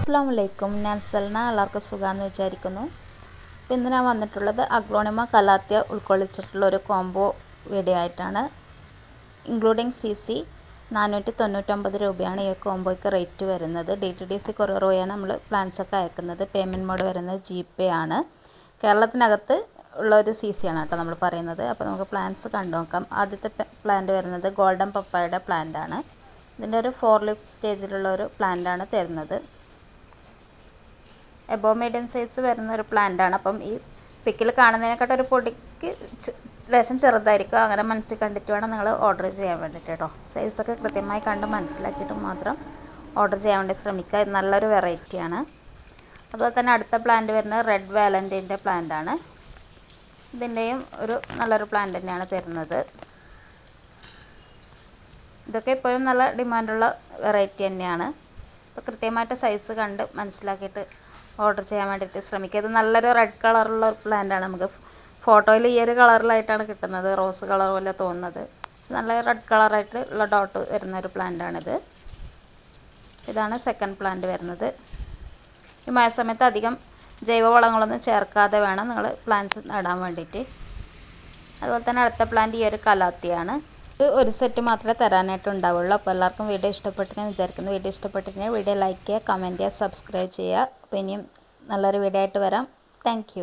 അസ്സലാമു അലൈക്കും. ഞാൻ സൽന. എല്ലാവർക്കും സുഖമാണെന്ന് വിചാരിക്കുന്നു. അപ്പോൾ ഇന്ന് ഞാൻ വന്നിട്ടുള്ളത് അഗ്ലോണിമ കലാത്തിയ ഉൾക്കൊള്ളിച്ചിട്ടുള്ള ഒരു കോംബോ വീഡിയോ ആയിട്ടാണ്. ഇൻക്ലൂഡിങ് CC 499 രൂപയാണ് ഈ കോംബോയ്ക്ക് റേറ്റ് വരുന്നത്. DTDC കൊറിയർ വഴിയാണ് നമ്മൾ പ്ലാൻസൊക്കെ അയക്കുന്നത്. പേയ്മെൻറ്റ് മോഡ് വരുന്നത് GPay ആണ്. കേരളത്തിനകത്ത് ഉള്ള ഒരു CC ആണ് കേട്ടോ നമ്മൾ പറയുന്നത്. അപ്പോൾ നമുക്ക് പ്ലാൻസ് കണ്ടു നോക്കാം. ആദ്യത്തെ പ്ലാന്റ് വരുന്നത് ഗോൾഡൻ പപ്പായയുടെ പ്ലാന്റ് ആണ്. ഇതിൻ്റെ ഒരു 4 ലീഫ് സ്റ്റേജിലുള്ള ഒരു പ്ലാന്റ് ആണ് തരുന്നത്. എബോ മീഡിയം സൈസ് വരുന്ന ഒരു പ്ലാന്റ് ആണ്. അപ്പം ഈ പിക്കിൽ കാണുന്നതിനെക്കാട്ടും ഒരു പൊടിക്ക് ലേശം ചെറുതായിരിക്കും. അങ്ങനെ മനസ്സിൽ കണ്ടിട്ട് വേണം നിങ്ങൾ ഓർഡർ ചെയ്യാൻ വേണ്ടിയിട്ട് കേട്ടോ. സൈസൊക്കെ കൃത്യമായി കണ്ട് മനസ്സിലാക്കിയിട്ട് മാത്രം ഓർഡർ ചെയ്യാൻ വേണ്ടി ശ്രമിക്കുക. ഇത് നല്ലൊരു വെറൈറ്റിയാണ്. അതുപോലെ തന്നെ അടുത്ത പ്ലാന്റ് വരുന്നത് റെഡ് വാലൻറ്റൈൻ്റെ പ്ലാന്റ് ആണ്. ഇതിൻ്റെയും ഒരു നല്ലൊരു പ്ലാന്റ് തന്നെയാണ് തരുന്നത്. ഇതൊക്കെ ഇപ്പോഴും നല്ല ഡിമാൻഡുള്ള വെറൈറ്റി തന്നെയാണ്. അപ്പോൾ കൃത്യമായിട്ട് സൈസ് കണ്ട് മനസ്സിലാക്കിയിട്ട് ഓർഡർ ചെയ്യാൻ വേണ്ടിയിട്ട് ശ്രമിക്കുക. ഇത് നല്ലൊരു റെഡ് കളറുള്ള ഒരു പ്ലാന്റാണ്. നമുക്ക് ഫോട്ടോയിൽ ഈ ഒരു കളറിലായിട്ടാണ് കിട്ടുന്നത്, റോസ് കളർ പോലെ തോന്നുന്നത്. പക്ഷെ നല്ല റെഡ് കളറായിട്ട് ഉള്ള ഡോട്ട് വരുന്ന ഒരു പ്ലാന്റാണിത്. ഇതാണ് സെക്കൻഡ് പ്ലാന്റ് വരുന്നത്. ഈ മഴ സമയത്ത് അധികം ജൈവവളങ്ങളൊന്നും ചേർക്കാതെ വേണം നിങ്ങൾ പ്ലാന്റ്സ് നടാൻ വേണ്ടിയിട്ട്. അതുപോലെ തന്നെ അടുത്ത പ്ലാന്റ് ഈ ഒരു കലാത്തിയാണ്. ഒരു സെറ്റ് മാത്രമേ തരാനായിട്ട് ഉണ്ടാവുള്ളൂ. അപ്പോൾ എല്ലാവർക്കും വീഡിയോ ഇഷ്ടപ്പെട്ടെന്ന് വിചാരിക്കുന്നു. വീഡിയോ ഇഷ്ടപ്പെട്ടിട്ടുണ്ടെങ്കിൽ വീഡിയോ ലൈക്ക് ചെയ്യുക, കമൻറ്റ് ചെയ്യുക, സബ്സ്ക്രൈബ് ചെയ്യുക. അപ്പോൾ ഇനിയും നല്ലൊരു വീഡിയോ ആയിട്ട് വരാം. താങ്ക്